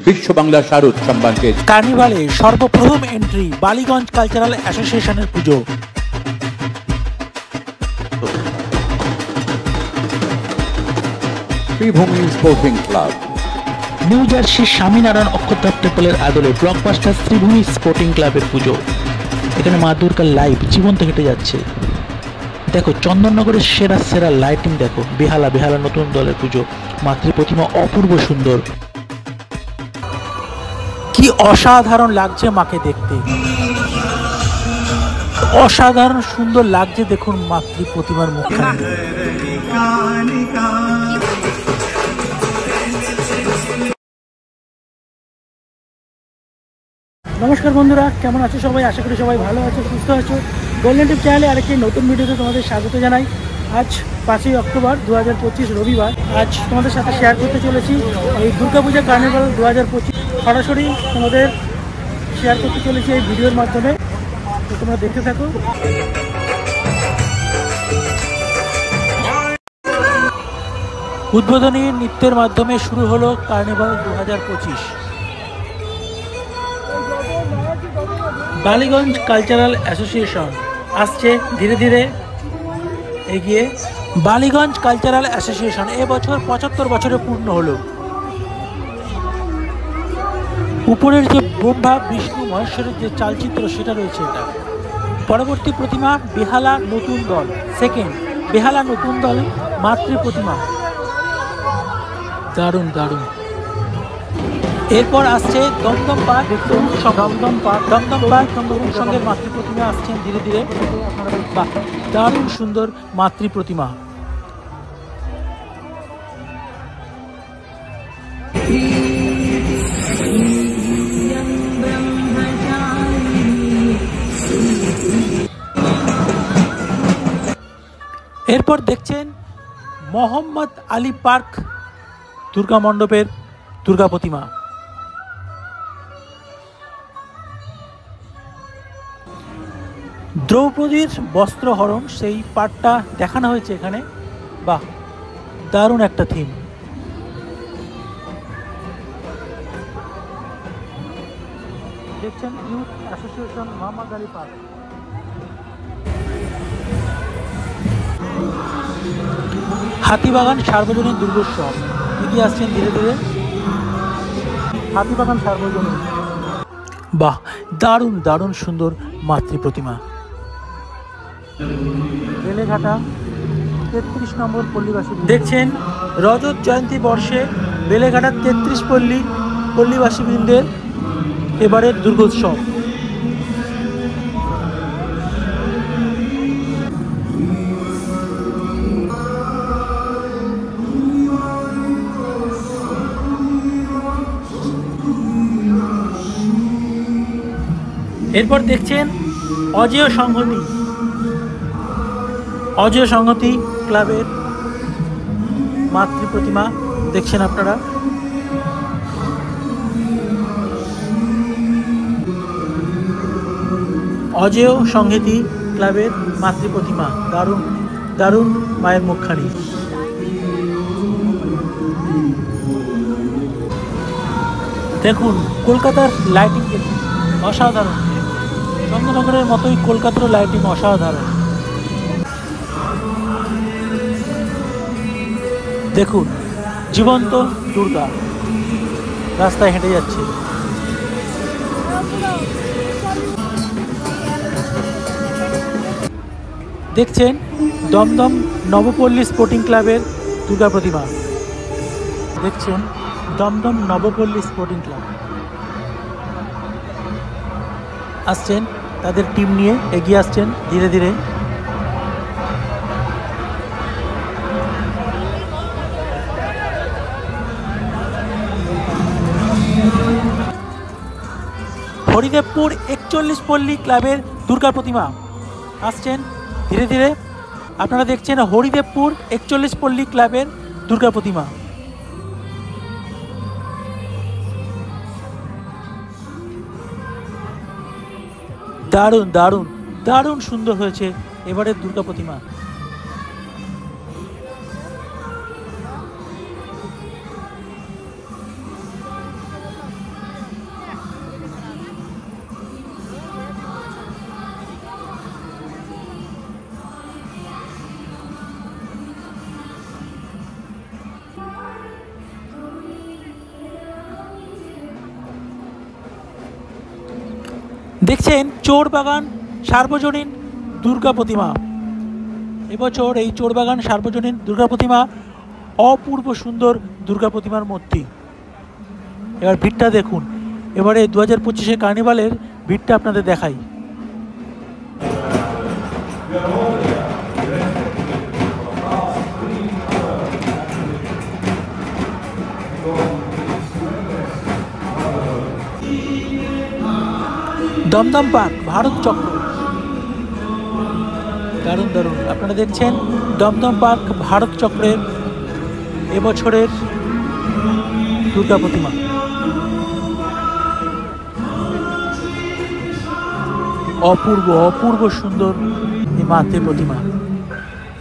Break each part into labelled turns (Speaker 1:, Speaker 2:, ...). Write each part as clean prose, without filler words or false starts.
Speaker 1: বিশ্ব বাংলা শারদ সম্মানকে
Speaker 2: কার্নিভালে সর্বপ্রথম entry Ballygunge cultural অ্যাসোসিয়েশনের পুজো।
Speaker 1: শ্রীভূমি স্পোর্টিং ক্লাব,
Speaker 2: নিউ জার্সির স্বামীনারায়ণ অক্ষরধাম টেম্পলের আদলে ব্লকবাস্টার শ্রীভূমি স্পোর্টিং ক্লাবের পুজো। এখানে মা দুর্গার লাইভ জীবন্ত হেঁটে যাচ্ছে। দেখো চন্দননগরের সেরা সেরা লাইটিং, দেখো বেহালা নতুন দলের পুজো। মাতৃ প্রতিমা অপূর্ব সুন্দর, কি অসাধারণ লাগছে মাকে দেখতে, অসাধারণ সুন্দর লাগছে। দেখুন মাতৃ প্রতিমার মুখখানি। নমস্কার বন্ধুরা, কেমন আছো সবাই? আশা করি সবাই ভালো আছো, সুস্থ আছো। গোল্ডেন টিপ চ্যানেলে আরেকটি নতুন ভিডিওতে তোমাদের স্বাগত জানাই। আজ 5ই অক্টোবর 2025 রবিবার। আজ তোমাদের সাথে শেয়ার করতে চলেছি এই দুর্গাপূজা কার্নিভাল 2025 সরাসরি তোমাদের শেয়ার করতে চলেছি এই ভিডিওর মাধ্যমে। তো তোমরা দেখতে থাকো। উদ্বোধনী নৃত্যের মাধ্যমে শুরু হলো কার্নিভাল 2025। বালিগঞ্জ কালচারাল অ্যাসোসিয়েশন আসছে ধীরে ধীরে এগিয়ে। বালিগঞ্জ কালচারাল অ্যাসোসিয়েশন এবছর 75 বছরে পূর্ণ হলো। উপরের যে ব্রহ্মা বিষ্ণু মহেশ্বরের যে চালচিত্র সেটা রয়েছে এটা। পরবর্তী প্রতিমা বেহালা নতুন দল, সেকেন্ড বেহালা নতুন দল মাতৃ প্রতিমা, দারুণ দারুণ। এরপর আসছে দমদম পার্ক, দমদম পার্ক সঙ্গে মাতৃ প্রতিমা আসছেন ধীরে ধীরে। বাহ, দারুণ সুন্দর মাতৃ প্রতিমা। এরপর দেখছেন মোহাম্মদ আলী পার্ক দুর্গা মণ্ডপের দুর্গা প্রতিমা। দ্রৌপদীর বস্ত্রহরণ সেই পার্টটা দেখানো হয়েছে এখানে। বাহ, দারুণ একটা থিম। দেখছেন youth association Mohammad Ali park. Hatibagan সার্বজনীন দুর্গোৎসব এগিয়ে আসছেন ধীরে ধীরে। হাতিবাগান সার্বজনীন, বাহ, দারুণ দারুণ সুন্দর মাতৃ প্রতিমা। বেলেঘাটা 33 নম্বর পল্লীবাসী দেখছেন রজত জয়ন্তী বর্ষে বেলেঘাটার 33 পল্লীবাসী বৃন্দের এবারের দুর্গোৎসব। এরপর দেখছেন অজেয় সংহতি ক্লাবের মাতৃ প্রতিমা দেখছেন আপনারা। অজেয় সংহতি ক্লাবের মাতৃ প্রতিমা, দারুণ দারুণ মায়ের মুখখানি। দেখুন কলকাতার লাইটিং দেখুন, অসাধারণ। চন্দ্রনগরের মতোই কলকাতার লাইটিং অসাধারণ। দেখুন জীবন্ত দুর্গা রাস্তায় হেঁটে যাচ্ছে। দেখছেন দমদম নবপল্লী স্পোর্টিং ক্লাবের দুর্গা প্রতিমা। দেখছেন দমদম নবপল্লী স্পোর্টিং ক্লাব আসছেন, তাদের টিম নিয়ে এগিয়ে আসছেন ধীরে ধীরে। হরিদেবপুর 41 পল্লী ক্লাবের দুর্গা প্রতিমা আসছেন ধীরে ধীরে। আপনারা দেখছেন হরিদেবপুর 41 পল্লী ক্লাবের দুর্গা প্রতিমা। দারুণ দারুণ দারুণ সুন্দর হয়েছে এবারের দুর্গা প্রতিমা। দেখছেন চোরবাগান সার্বজনীন দুর্গা প্রতিমা। এবছর এই চোরবাগান সার্বজনীন দুর্গা প্রতিমা অপূর্ব সুন্দর দুর্গা প্রতিমার মূর্তি। এবার ভিড়টা দেখুন। এবারে 2025 কার্নিভালের ভিড়টা আপনাদের দেখাই। দমদম পার্ক ভারত চক্র, দারুণ দারুণ। আপনারা দেখছেন দমদম পার্ক ভারত চক্রের এবছরের দুর্গা প্রতিমা। অপূর্ব অপূর্ব সুন্দর এই মাতৃ প্রতিমা।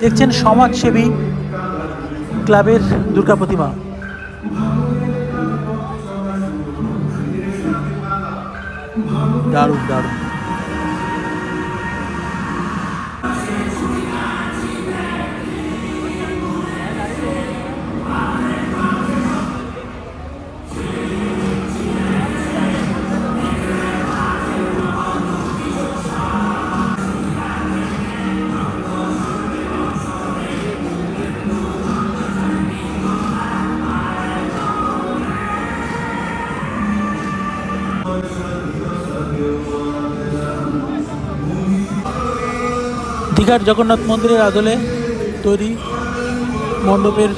Speaker 2: দেখছেন সমাজসেবী ক্লাবের দুর্গা প্রতিমা। দারুণ দারুণ। দীঘার জগন্নাথ মন্দিরের আদলে তৈরি মণ্ডপের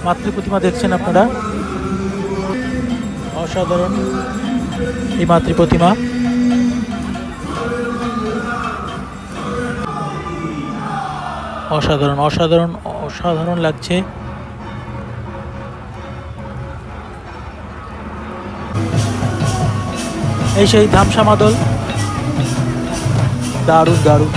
Speaker 2: মাতৃ প্রতিমা দেখছেন আপনারা। অসাধারণ এই মাতৃ প্রতিমা। অসাধারণ অসাধারণ অসাধারণ লাগছে। এই সেই ধামসা মাদল, দারুণ দারুণ।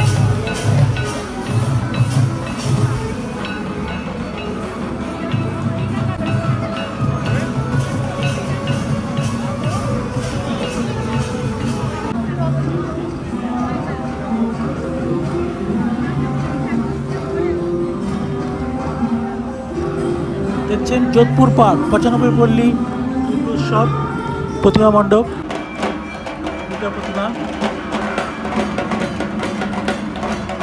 Speaker 2: দেখছেন যোধপুর পার্ক 95 পল্লী উৎসব প্রতিমা মণ্ডপ দুর্গা প্রতিমা।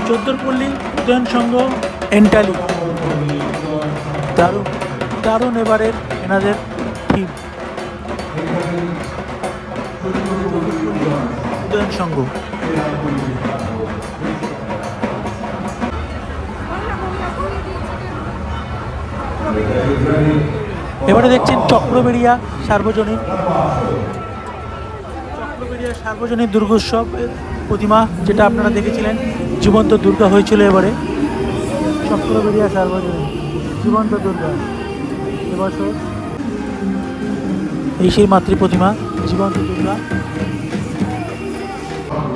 Speaker 2: 14 পল্লী উদয়ন সংঘ এন্টালি। দারুণ দারুণ এবারের এনাদের থিম উদয়ন সংঘ। এবারে দেখছেন চক্রবেড়িয়া সার্বজনীন দুর্গোৎসবের প্রতিমা, যেটা আপনারা দেখেছিলেন জীবন্ত দুর্গা হয়েছিল। এবারে চক্রবেড়িয়া সার্বজনীন জীবন্ত দুর্গা এবছর এই সেই মাতৃ প্রতিমা জীবন্ত দুর্গা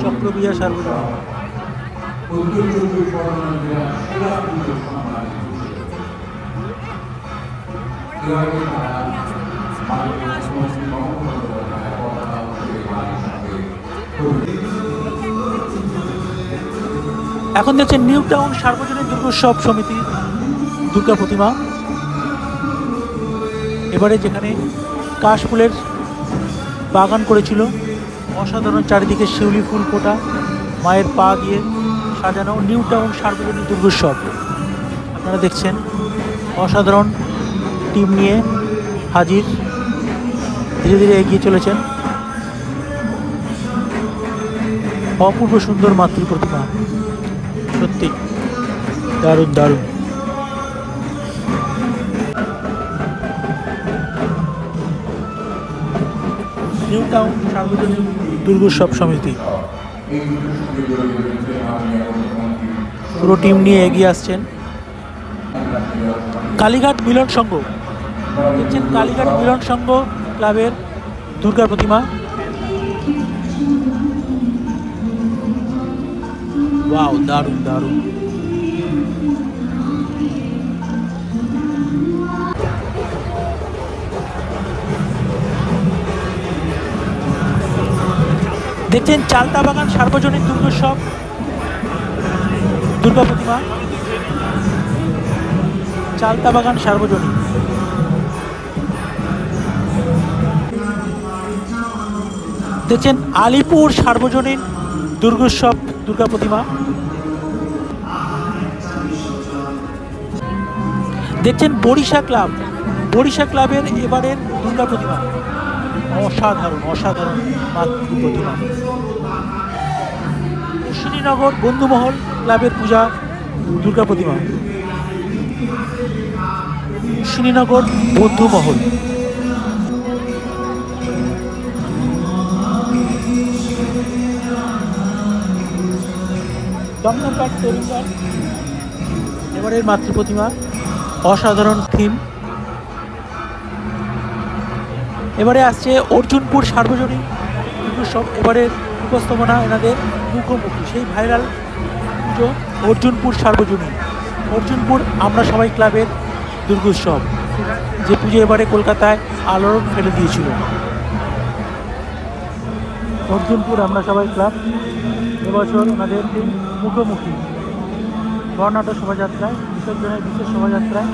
Speaker 2: চক্রবেড়িয়া সার্বজনীন। এখন দেখছেন নিউ টাউন সার্বজনীন দুর্গোৎসব সমিতি দুর্গা প্রতিমা। এবারে যেখানে কাশফুলের বাগান করেছিল, অসাধারণ চারিদিকে শিউলি ফুল ফোটা, মায়ের পা দিয়ে সাজানো নিউ টাউন সার্বজনীন দুর্গোৎসব আপনারা দেখছেন। অসাধারণ টিম নিয়ে হাজির, ধীরে ধীরে এগিয়ে চলেছেন। অপূর্ব সুন্দর মাতৃ প্রতিমা, সত্যি দারুণ দারুণ। নিউ টাউন সার্বজনীন দুর্গোৎসব সমিতি পুরো টিম নিয়ে এগিয়ে আসছেন। কালীঘাট মিলন সংঘ দেখছেন, কালীঘাট মিলন সংঘ ক্লাবের দুর্গা প্রতিমা। ওয়াও, দারুণ দারুণ। দেখছেন চালতা বাগান সার্বজনীন দুর্গোৎসব দুর্গা প্রতিমা। চালতা বাগান সার্বজনীন। দেখছেন আলিপুর সার্বজনীন দুর্গোৎসব দুর্গা প্রতিমা। দেখছেন বরিশা ক্লাব, বরিশা ক্লাবের এবারের দুর্গা প্রতিমা অসাধারণ অসাধারণ মাতৃ প্রতিমা। অশ্বিনীনগর বন্ধুমহল ক্লাবের পূজা দুর্গা প্রতিমা, অশ্বিনীনগর বন্ধুমহল। দমদমঘাট তরুণঘাট এবারের মাতৃ প্রতিমা, অসাধারণ থিম। এবারে আসছে অর্জুনপুর সার্বজনীন দুর্গোৎসব, এবারের উপস্থাপনা এনাদের মুখোমুখি, সেই ভাইরাল পুজো অর্জুনপুর সার্বজনীন, অর্জুনপুর আমরা সবাই ক্লাবের দুর্গোৎসব, যে পুজো এবারে কলকাতায় আলোড়ন ফেলে দিয়েছিল। অর্জুনপুর আমরা সবাই ক্লাব এবছর ওনাদের মুখোমুখি বর্ণাঢ্য শোভাযাত্রায়, বিসর্জনের বিশেষ শোভাযাত্রায়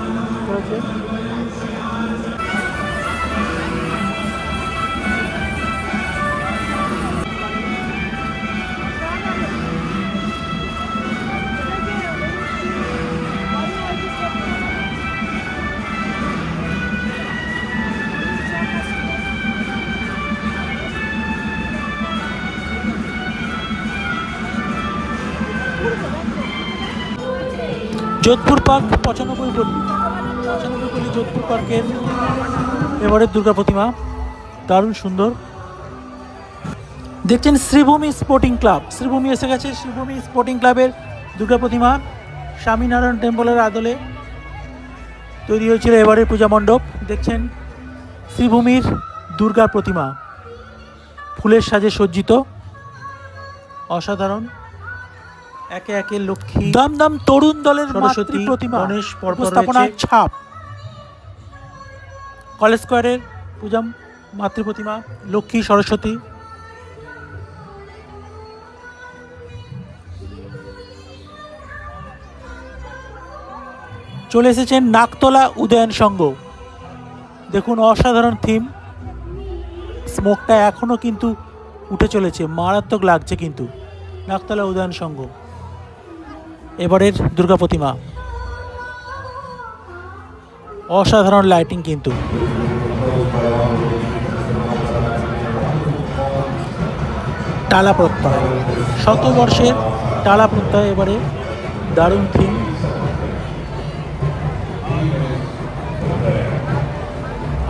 Speaker 2: করেছে। যোধপুর পার্ক 95 পল্লী যোধপুর পার্কের এবারের দুর্গা প্রতিমা দারুণ সুন্দর। দেখছেন শ্রীভূমি স্পোর্টিং ক্লাব, শ্রীভূমি এসে গেছে, শ্রীভূমি স্পোর্টিং ক্লাবের দুর্গা প্রতিমা স্বামীনারায়ণ টেম্পলের আদলে তৈরি হয়েছিল এবারের পূজা মণ্ডপ। দেখছেন শ্রীভূমির দুর্গা প্রতিমা ফুলের সাজে সজ্জিত, অসাধারণ। একে একে লক্ষ্মী, দমদম তরুণ দলের সরস্বতী প্রতিমা, গণেশ উপস্থাপনার ছাপ, কলেজ স্কোয়ারের পূজা মাতৃ প্রতিমা লক্ষ্মী সরস্বতী। চলে এসেছেন নাকতলা উদয়ন সংঘ, দেখুন অসাধারণ থিম, স্মোকটা এখনো কিন্তু উঠে চলেছে, মারাত্মক লাগছে কিন্তু। নাকতলা উদয়ন সংঘ এবারের দুর্গা প্রতিমা, অসাধারণ লাইটিং কিন্তু। টালা প্রত্যয়, শতবর্ষের টালা প্রত্যয় এবারে দারুণ থিম।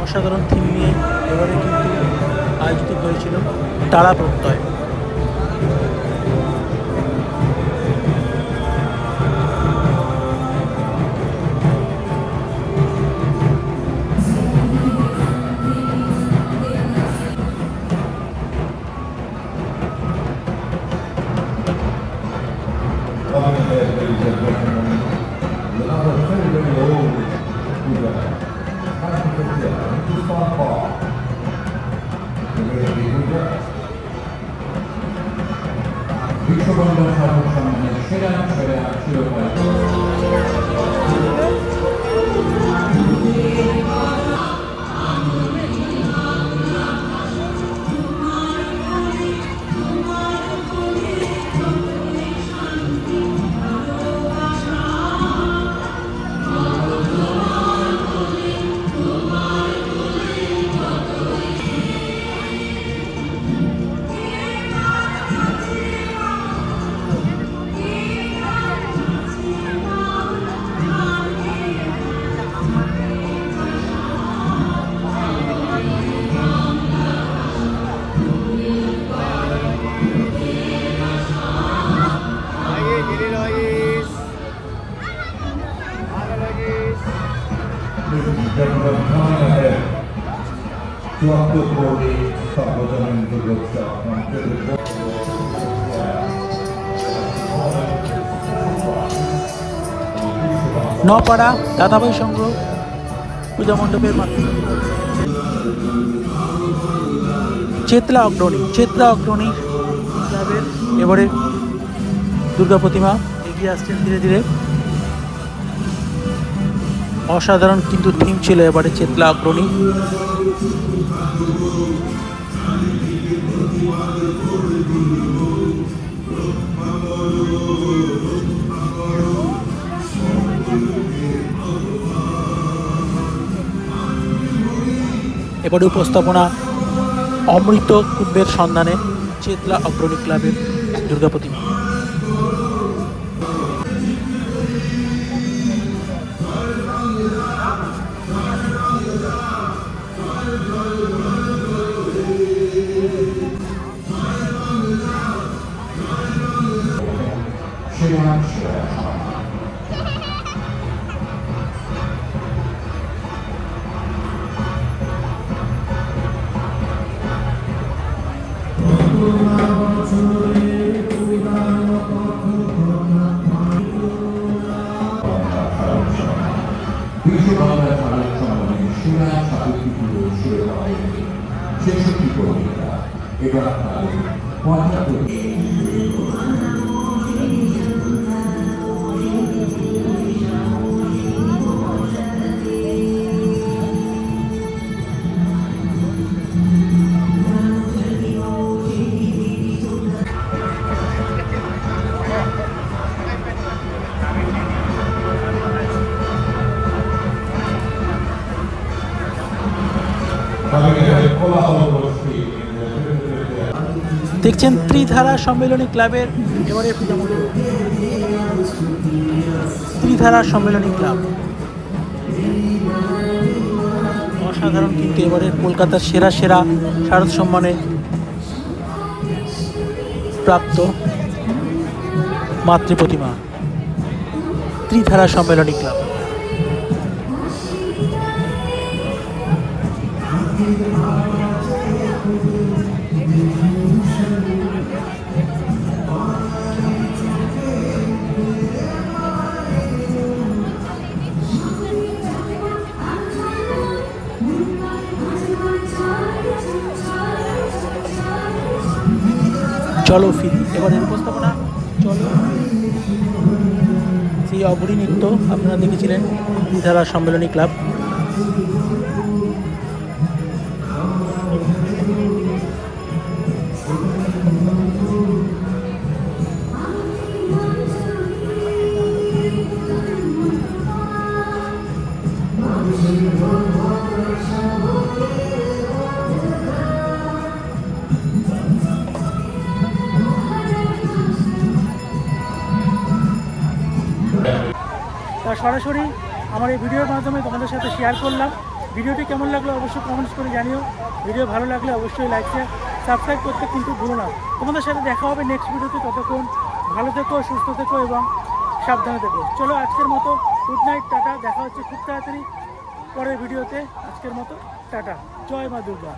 Speaker 2: অসাধারণ থিম নিয়ে এবারে কিন্তু আয়োজিত হয়েছিল টালা প্রত্যয়।
Speaker 3: বিশ্ববন্ধন সাধক সমাজের সেরা সেরা শিরোপা
Speaker 2: নপাড়া দাদাভাই সংঘ পূজা মণ্ডপের মাধ্যমে চেতলা অগ্রণী ক্লাবের এবারে দুর্গা প্রতিমা এগিয়ে আসছেন ধীরে ধীরে। অসাধারণ কিন্তু থিম ছিল এবারে চেতলা অগ্রণী। এবারে উপস্থাপনা অমৃত কুম্ভের সন্ধানে চেতলা অগ্রণী ক্লাবের দুর্গা প্রতিমা।
Speaker 3: বিশ্ব বাংলা শারদ সম্মানের সেরা সাহিত্যিকগুলো শিরোপায় ৬৬ কর্মীরা এবার আপনাদের ৭৫।
Speaker 2: দেখছেন ত্রিধারা সম্মেলনী ক্লাবের এবারে পূজামণ্ডপ। ত্রিধারা সম্মেলনী ক্লাব অসাধারণ, কিন্তু এবারে কলকাতার সেরা সেরা শারদ সম্মানে প্রাপ্ত মাতৃ প্রতিমা ত্রিধারা সম্মেলনী ক্লাব। চলো ফিরি, এবারের উপস্থাপনা চলো সেই অঘরী নৃত্য আপনারা দেখেছিলেন ত্রিধারা সম্মেলনী ক্লাব। সরাসরি আমার এই ভিডিওর মাধ্যমে তোমাদের সাথে শেয়ার করলাম। ভিডিওটি কেমন লাগলো অবশ্যই কমেন্টস করে জানিও। ভিডিও ভালো লাগলে অবশ্যই লাইক শেয়ার সাবস্ক্রাইব করতে কিন্তু ভুলো না। তোমাদের সাথে দেখা হবে নেক্সট ভিডিওতে। ততক্ষণ ভালো থেকো, সুস্থ থেকো এবং সাবধানে থেকো। চলো আজকের মতো গুড নাইট, টাটা। দেখা হচ্ছে খুব তাড়াতাড়ি পরের ভিডিওতে। আজকের মতো টাটা, জয় মা দুর্গা।